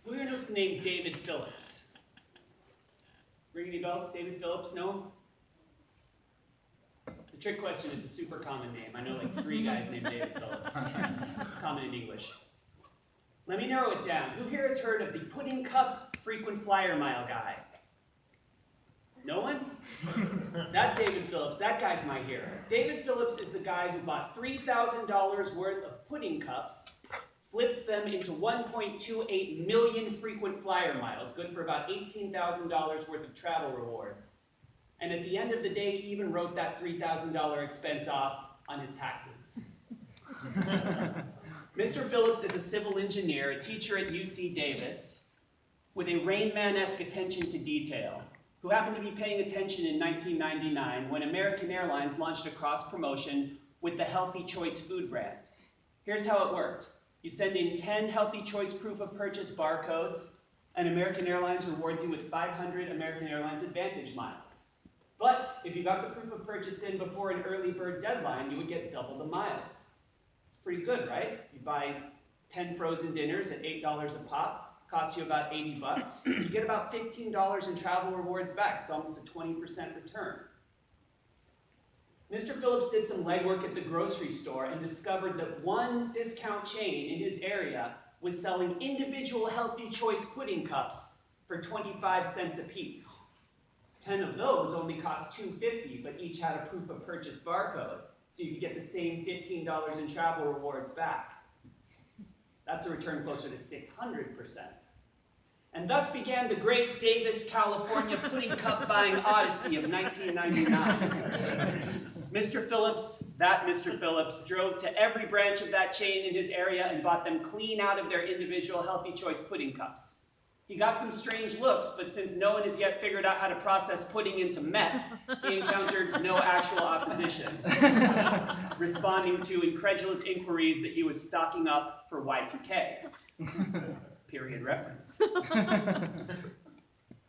Who here knows the name David Phillips? Ring any bells? David Phillips? No? It's a trick question. It's a super common name. I know like 3 guys named David Phillips. Common in English. Let me narrow it down. Who here has heard of the Pudding Cup frequent flyer mile guy? No one? That David Phillips, that guy's my hero. David Phillips is the guy who bought $3,000 worth of pudding cups, flipped them into 1.28 million frequent flyer miles, good for about $18,000 worth of travel rewards. And at the end of the day, he even wrote that $3,000 expense off on his taxes. Mr. Phillips is a civil engineer, a teacher at UC Davis, with a Rain Man-esque attention to detail, who happened to be paying attention in 1999 when American Airlines launched a cross-promotion with the Healthy Choice food brand. Here's how it worked. You send in 10 Healthy Choice proof of purchase barcodes, and American Airlines rewards you with 500 American Airlines Advantage miles. But if you got the proof of purchase in before an early bird deadline, you would get double the miles. It's pretty good, right? You buy 10 frozen dinners at $8 a pop, costs you about 80 bucks. You get about $15 in travel rewards back. It's almost a 20% return. Mr. Phillips did some legwork at the grocery store and discovered that one discount chain in his area was selling individual Healthy Choice pudding cups for 25 cents a piece. 10 of those only cost $2.50, but each had a proof of purchase barcode, so you could get the same $15 in travel rewards back. That's a return closer to 600%. And thus began the great Davis, California pudding cup buying odyssey of 1999. Mr. Phillips, that Mr. Phillips, drove to every branch of that chain in his area and bought them clean out of their individual Healthy Choice pudding cups. He got some strange looks, but since no one has yet figured out how to process pudding into meth, he encountered no actual opposition, responding to incredulous inquiries that he was stocking up for Y2K. Period reference.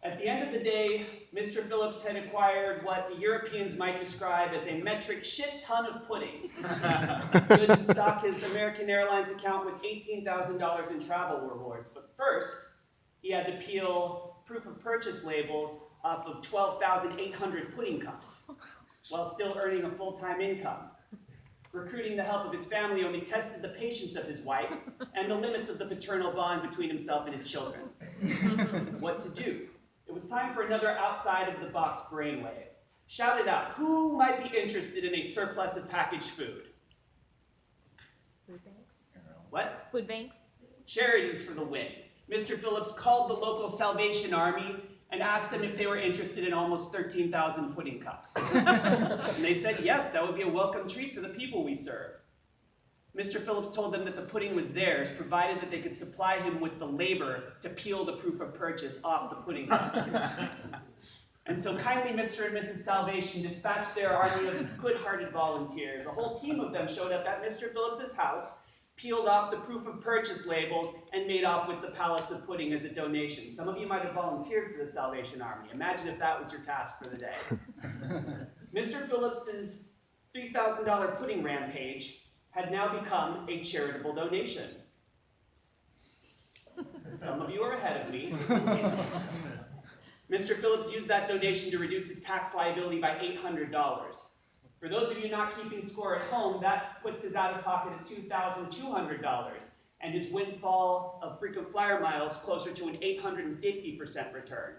At the end of the day, Mr. Phillips had acquired what the Europeans might describe as a metric shit ton of pudding. Good to stock his American Airlines account with $18,000 in travel rewards. But first, he had to peel proof of purchase labels off of 12,800 pudding cups, while still earning a full-time income. Recruiting the help of his family only tested the patience of his wife and the limits of the paternal bond between himself and his children. What to do? It was time for another outside-of-the-box brainwave. Shout it out. Who might be interested in a surplus of packaged food? Food banks? What? Food banks? Charities for the win. Mr. Phillips called the local Salvation Army and asked them if they were interested in almost 13,000 pudding cups. And they said yes, that would be a welcome treat for the people we serve. Mr. Phillips told them that the pudding was theirs, provided that they could supply him with the labor to peel the proof of purchase off the pudding cups. And so kindly Mr. and Mrs. Salvation dispatched their army of good-hearted volunteers. A whole team of them showed up at Mr. Phillips's house, peeled off the proof of purchase labels, and made off with the pallets of pudding as a donation. Some of you might have volunteered for the Salvation Army. Imagine if that was your task for the day. Mr. Phillips's $3,000 pudding rampage had now become a charitable donation. Some of you are ahead of me. Mr. Phillips used that donation to reduce his tax liability by $800. For those of you not keeping score at home, that puts his out-of-pocket at $2,200, and his windfall of frequent flyer miles closer to an 850% return.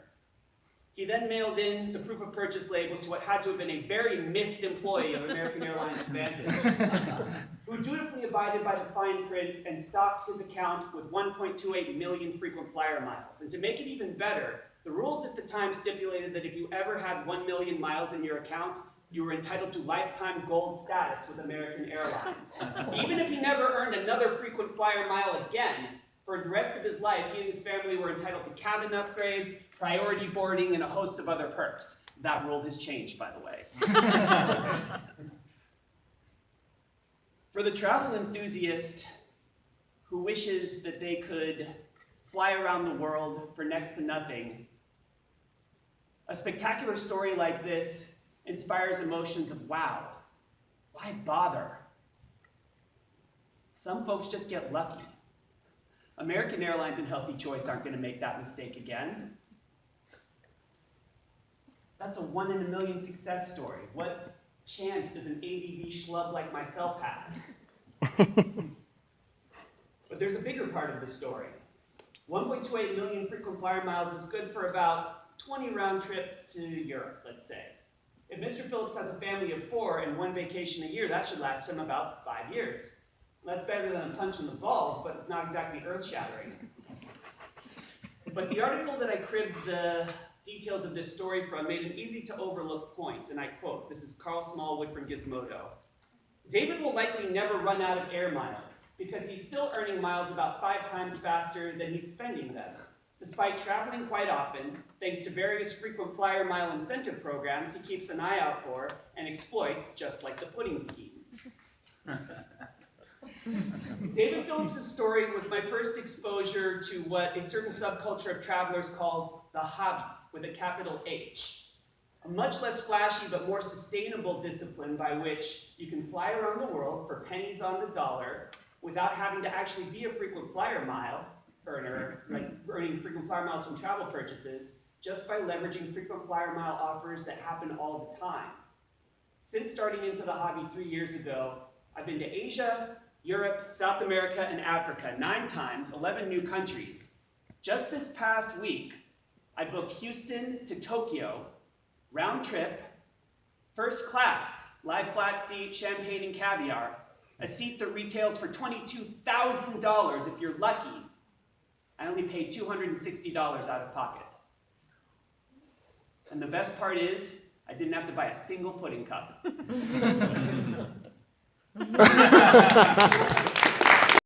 He then mailed in the proof of purchase labels to what had to have been a very miffed employee of American Airlines Advantage, who dutifully abided by the fine print and stocked his account with 1.28 million frequent flyer miles. And to make it even better, the rules at the time stipulated that if you ever had 1 million miles in your account, you were entitled to lifetime gold status with American Airlines. Even if he never earned another frequent flyer mile again, for the rest of his life, he and his family were entitled to cabin upgrades, priority boarding, and a host of other perks. That rule has changed, by the way. For the travel enthusiast who wishes that they could fly around the world for next to nothing, a spectacular story like this inspires emotions of, wow, why bother? Some folks just get lucky. American Airlines and Healthy Choice aren't going to make that mistake again. That's a 1 in a million success story. What chance does an ADD schlub like myself have? But there's a bigger part of the story. 1.28 million frequent flyer miles is good for about 20 round trips to Europe, let's say. If Mr. Phillips has a family of 4 and 1 vacation a year, that should last him about 5 years. That's better than a punch in the balls, but it's not exactly earth-shattering. But the article that I cribbed the details of this story from made an easy-to-overlook point, and I quote, this is Carl Smallwood from Gizmodo. David will likely never run out of air miles, because he's still earning miles about 5 times faster than he's spending them, despite traveling quite often, thanks to various frequent flyer mile incentive programs he keeps an eye out for and exploits, just like the pudding scheme. David Phillips' story was my first exposure to what a certain subculture of travelers calls the hobby, with a capital H. A much less flashy but more sustainable discipline by which you can fly around the world for pennies on the dollar without having to actually be a frequent flyer mile earner, like earning frequent flyer miles from travel purchases, just by leveraging frequent flyer mile offers that happen all the time. Since starting into the hobby 3 years ago, I've been to Asia, Europe, South America, and Africa 9 times, 11 new countries. Just this past week, I booked Houston to Tokyo, round trip, first class, live flat seat, champagne and caviar, a seat that retails for $22,000 if you're lucky. I only paid $260 out of pocket. And the best part is, I didn't have to buy a single pudding cup.